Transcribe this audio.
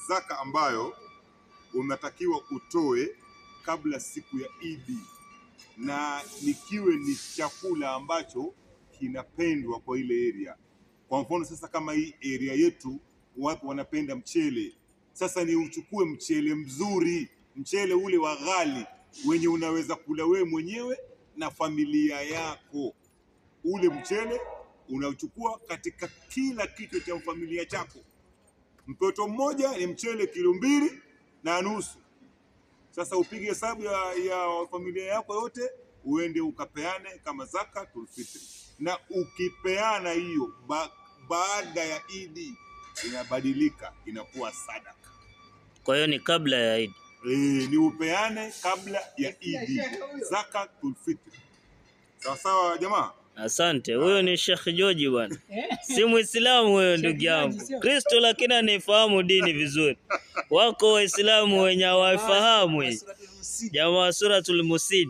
zaka ambayo unatakiwa utoe kabla siku ya Idi, na nikiwe ni chakula ambacho kinapendwa kwa ile area. Kwa mfano sasa, kama hii area yetu watu wanapenda mchele, sasa ni uchukue mchele mzuri, mchele ule wa ghali wenye unaweza kula wewe mwenyewe na familia yako. Ule mchele unachukua katika kila kitu cha familia chako. Mtoto mmoja ni mchele 2.5 kilo. Sasa upige hesabu ya familia yako yote, uende ukapeane kama zakatul fitri. Na ukipeana hiyo baada ya Idi inabadilika, inakuwa sadaka. Kwa hiyo ni kabla ya Idi. Ni upeane kabla ya Idi, zakatul fitri. Sawa sawa jamaa? Asante. Huyo ni Sheikh George bwana. Si Muislamu huyo ndugu yangu. Kristo lakini anifahamu dini vizuri. Wako Waislamu wenye hawafahamu hii. Jamaa Suratul Musid.